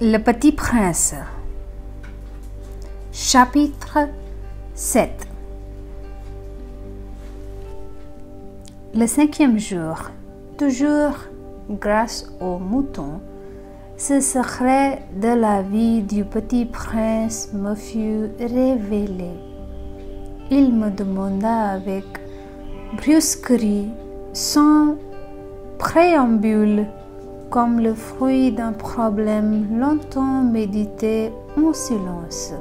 Le Petit Prince. Chapitre 7. Le 5e jour, toujours grâce aux moutons, ce secret de la vie du petit prince me fut révélé. Il me demanda avec brusquerie, sans préambule, comme le fruit d'un problème longtemps médité en silence.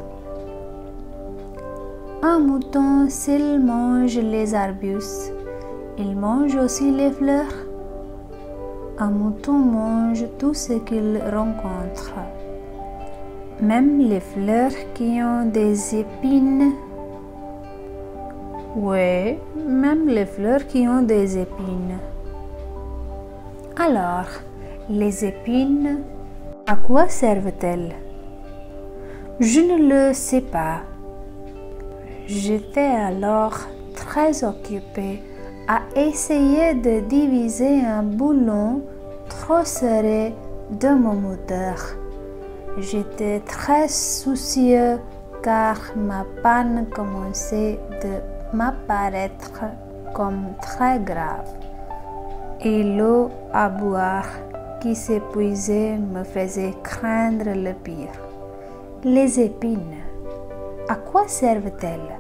Un mouton, s'il mange les arbustes, il mange aussi les fleurs. Un mouton mange tout ce qu'il rencontre, même les fleurs qui ont des épines. Oui, même les fleurs qui ont des épines. Alors, les épines, à quoi servent-elles? Je ne le sais pas. J'étais alors très occupée à essayer de diviser un boulon trop serré de mon moteur. J'étais très soucieux car ma panne commençait de m'apparaître comme très grave et l'eau à boire qui s'épuisait me faisait craindre le pire. Les épines, à quoi servent-elles?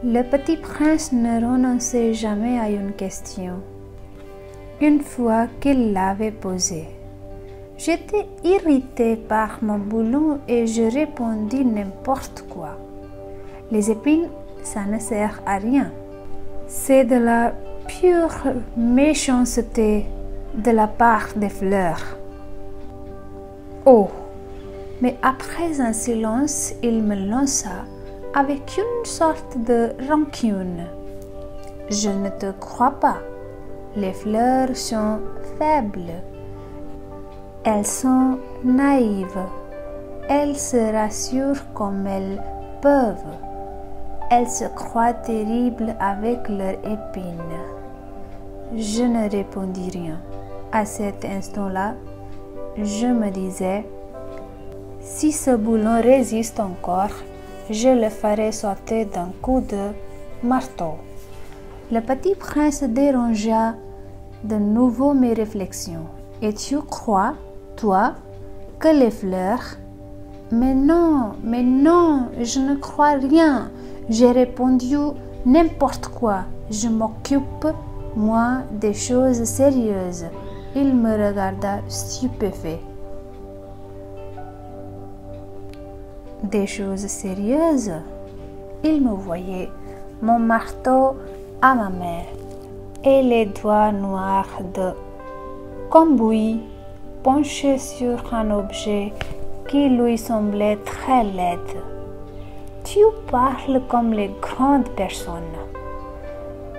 Le petit prince ne renonçait jamais à une question. Une fois qu'il l'avait posée, j'étais irritée par mon boulon et je répondis n'importe quoi. Les épines, ça ne sert à rien. C'est de la pure méchanceté de la part des fleurs. Oh! Mais après un silence, il me lança avec une sorte de rancune. Je ne te crois pas. Les fleurs sont faibles. Elles sont naïves. Elles se rassurent comme elles peuvent. Elles se croient terribles avec leurs épines. Je ne répondis rien. À cet instant-là, je me disais, si ce boulon résiste encore, je le ferai sauter d'un coup de marteau. Le petit prince dérangea de nouveau mes réflexions. Et tu crois, toi, que les fleurs? Mais non, je ne crois rien. J'ai répondu n'importe quoi. Je m'occupe, moi, des choses sérieuses. Il me regarda stupéfait. Des choses sérieuses? Il me voyait, mon marteau à ma main et les doigts noirs de cambouis penchés sur un objet qui lui semblait très laid. Tu parles comme les grandes personnes.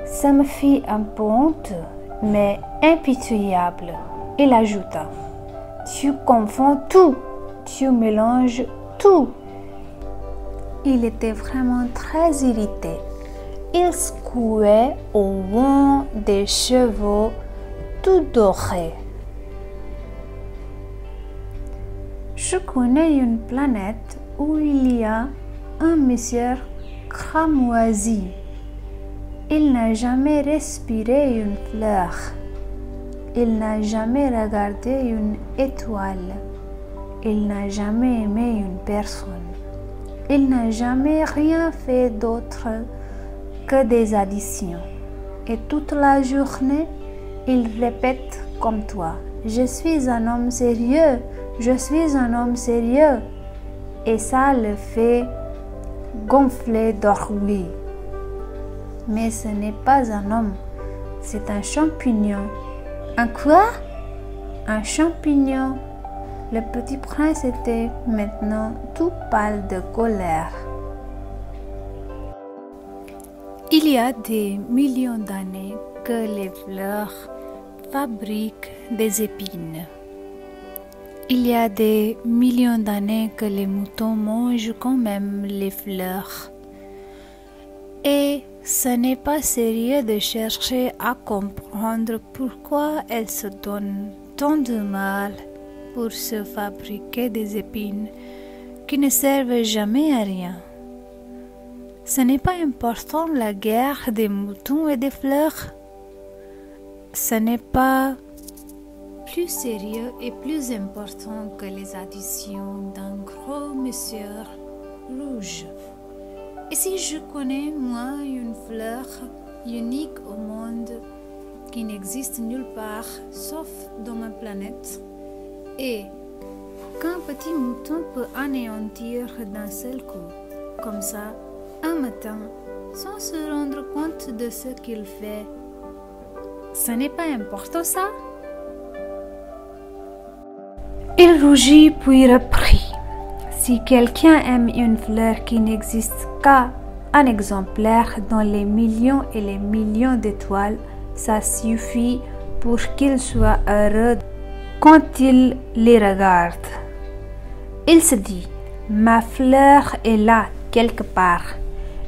Ça me fit un peu honte, mais impitoyable. Il ajouta, tu confonds tout, tu mélanges tout. Il était vraiment très irrité. Il secouait au vent des chevaux tout dorés. Je connais une planète où il y a un monsieur cramoisi. Il n'a jamais respiré une fleur. Il n'a jamais regardé une étoile. Il n'a jamais aimé une personne. Il n'a jamais rien fait d'autre que des additions. Et toute la journée, il répète comme toi, je suis un homme sérieux, je suis un homme sérieux. Et ça le fait gonfler d'orgueil. Mais ce n'est pas un homme, c'est un champignon. Un quoi? Un champignon. Le petit prince était maintenant tout pâle de colère. Il y a des millions d'années que les fleurs fabriquent des épines. Il y a des millions d'années que les moutons mangent quand même les fleurs. Et ce n'est pas sérieux de chercher à comprendre pourquoi elles se donnent tant de mal pour se fabriquer des épines qui ne servent jamais à rien. Ce n'est pas important la guerre des moutons et des fleurs. Ce n'est pas plus sérieux et plus important que les additions d'un gros monsieur rouge. Et si je connais, moi, une fleur unique au monde qui n'existe nulle part sauf dans ma planète, et qu'un petit mouton peut anéantir d'un seul coup, comme ça, un matin, sans se rendre compte de ce qu'il fait, ce n'est pas important ça? Il rougit puis reprit. Si quelqu'un aime une fleur qui n'existe qu'à un exemplaire dans les millions et les millions d'étoiles, ça suffit pour qu'il soit heureux quand il les regarde. Il se dit, ma fleur est là quelque part.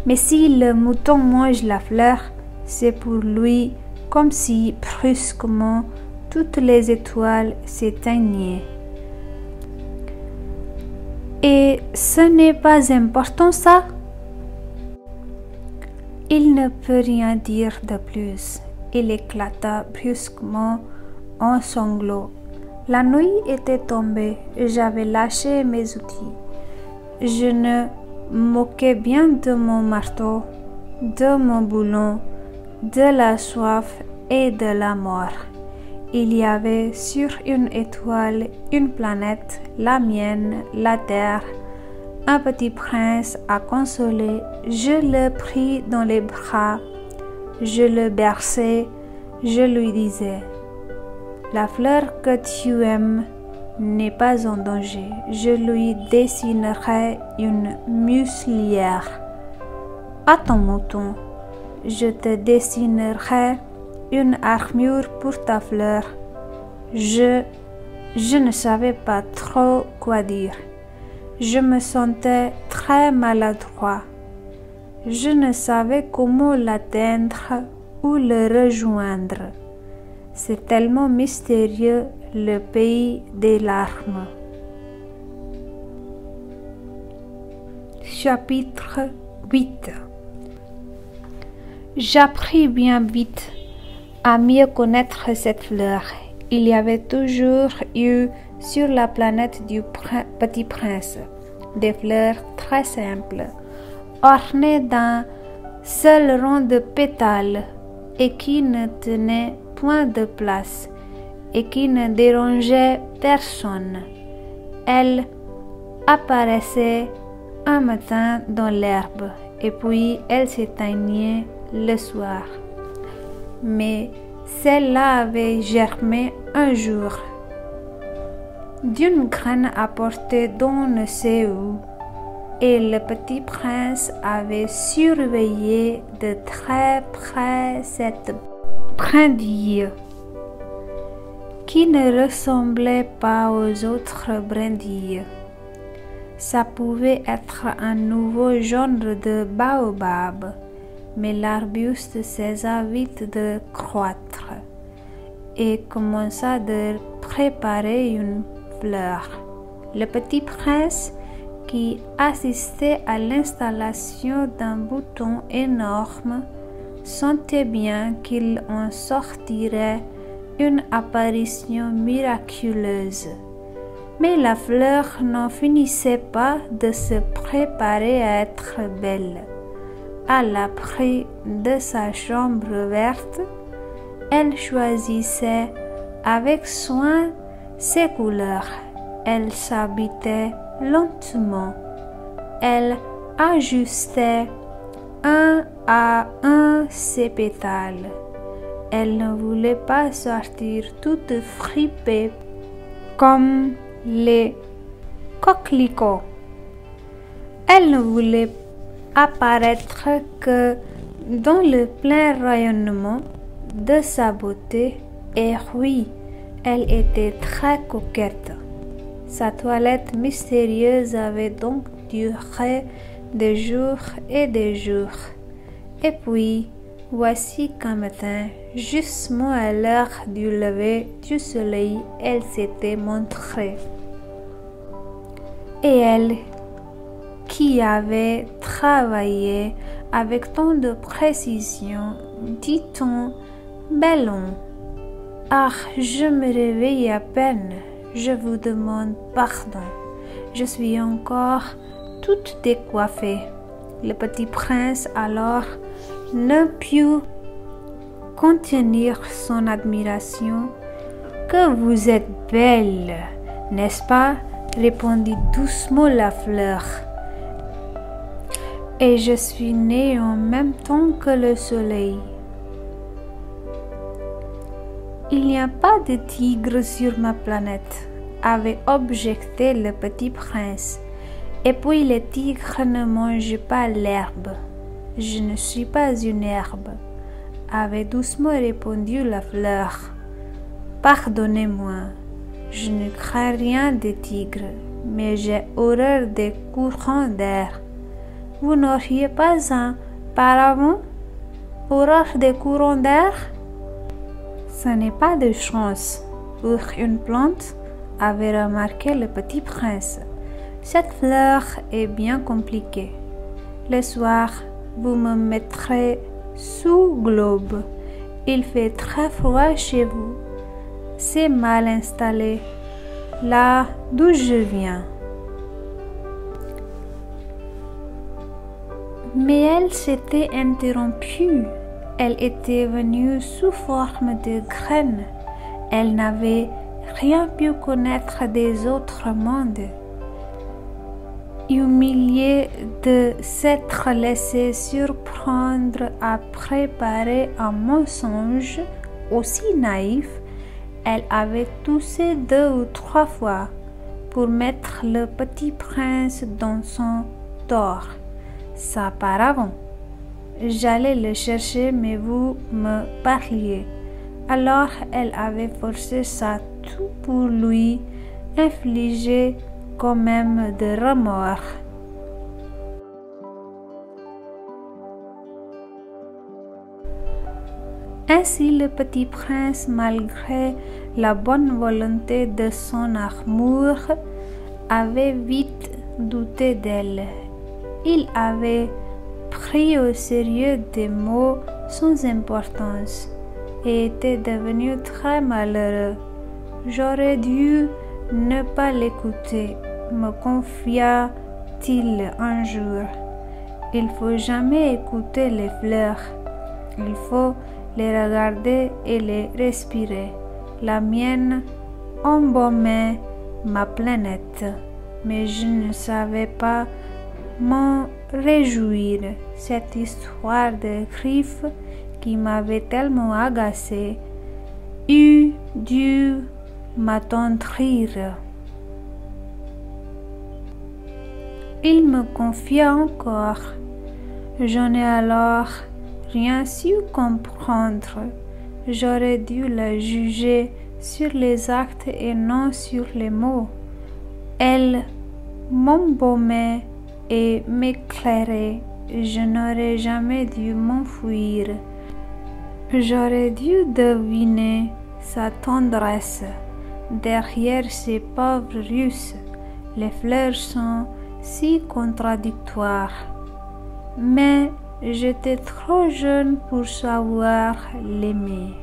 Mais si le mouton mange la fleur, c'est pour lui comme si brusquement toutes les étoiles s'éteignaient. Et ce n'est pas important ça? Il ne peut rien dire de plus. Il éclata brusquement en sanglots. La nuit était tombée et j'avais lâché mes outils. Je ne moquais bien de mon marteau, de mon boulon, de la soif et de la mort. Il y avait sur une étoile, une planète, la mienne, la terre, un petit prince à consoler. Je le pris dans les bras, je le berçais, je lui disais, la fleur que tu aimes n'est pas en danger. Je lui dessinerai une muselière. À ton mouton, je te dessinerai une armure pour ta fleur. Je ne savais pas trop quoi dire. Je me sentais très maladroit. Je ne savais comment l'atteindre ou le rejoindre. C'est tellement mystérieux, le pays des larmes. Chapitre 8. J'appris bien vite à mieux connaître cette fleur. Il y avait toujours eu sur la planète du Petit Prince des fleurs très simples, ornées d'un seul rang de pétales et qui ne tenaient point de place et qui ne dérangeaient personne. Elles apparaissaient un matin dans l'herbe et puis elles s'éteignaient le soir. Mais celle-là avait germé un jour d'une graine apportée d'on ne sait où, et le petit prince avait surveillé de très près cette brindille qui ne ressemblait pas aux autres brindilles. Ça pouvait être un nouveau genre de baobab, mais l'arbuste cessa vite de croître et commença de préparer une fleur. Le petit prince, qui assistait à l'installation d'un bouton énorme, sentait bien qu'il en sortirait une apparition miraculeuse. Mais la fleur n'en finissait pas de se préparer à être belle. À l'abri de sa chambre verte, elle choisissait avec soin ses couleurs. Elle s'habitait lentement. Elle ajustait un à un ses pétales. Elle ne voulait pas sortir toute fripée comme les coquelicots. Elle ne voulait apparaître que dans le plein rayonnement de sa beauté, et oui, elle était très coquette. Sa toilette mystérieuse avait donc duré des jours et des jours. Et puis, Voici qu'un matin, justement à l'heure du lever du soleil, elle s'était montrée. Et elle, qui avait travaillé avec tant de précision, dit-on, Bellon, ah, je me réveille à peine, je vous demande pardon, je suis encore toute décoiffée. Le petit prince alors ne put contenir son admiration. Que vous êtes belle, n'est-ce pas? Répondit doucement la fleur. Et je suis née en même temps que le soleil. Il n'y a pas de tigre sur ma planète, avait objecté le petit prince. Et puis les tigres ne mangent pas l'herbe. Je ne suis pas une herbe, avait doucement répondu la fleur. Pardonnez-moi, je ne crains rien des tigres, mais j'ai horreur des courants d'air. Vous n'auriez pas un paravent? Horreur des courants d'air? Ce n'est pas de chance pour une plante, avait remarqué le petit prince. Cette fleur est bien compliquée. Le soir, vous me mettrez sous globe. Il fait très froid chez vous. C'est mal installé, là d'où je viens. Mais elle s'était interrompue. Elle était venue sous forme de graine. Elle n'avait rien pu connaître des autres mondes. Humiliée de s'être laissée surprendre à préparer un mensonge aussi naïf, elle avait toussé 2 ou 3 fois pour mettre le petit prince dans son tort. Ça paravent. J'allais le chercher, mais vous me parliez. Alors elle avait forcé ça tout pour lui infliger quand même de remords. Ainsi le petit prince, malgré la bonne volonté de son amour, avait vite douté d'elle. Il avait pris au sérieux des mots sans importance et était devenu très malheureux. J'aurais dû ne pas l'écouter, me confia-t-il un jour. Il faut jamais écouter les fleurs, il faut les regarder et les respirer. La mienne embaumait ma planète, mais je ne savais pas m'en réjouir. Cette histoire de griffes qui m'avait tellement agacée eût dû m'attendrir. Il me confia encore. J'en ai alors rien su comprendre. J'aurais dû la juger sur les actes et non sur les mots. Elle m'embaumait et m'éclairait. Je n'aurais jamais dû m'enfuir. J'aurais dû deviner sa tendresse. Derrière ces pauvres Russes, les fleurs sont si contradictoires. Mais j'étais trop jeune pour savoir l'aimer.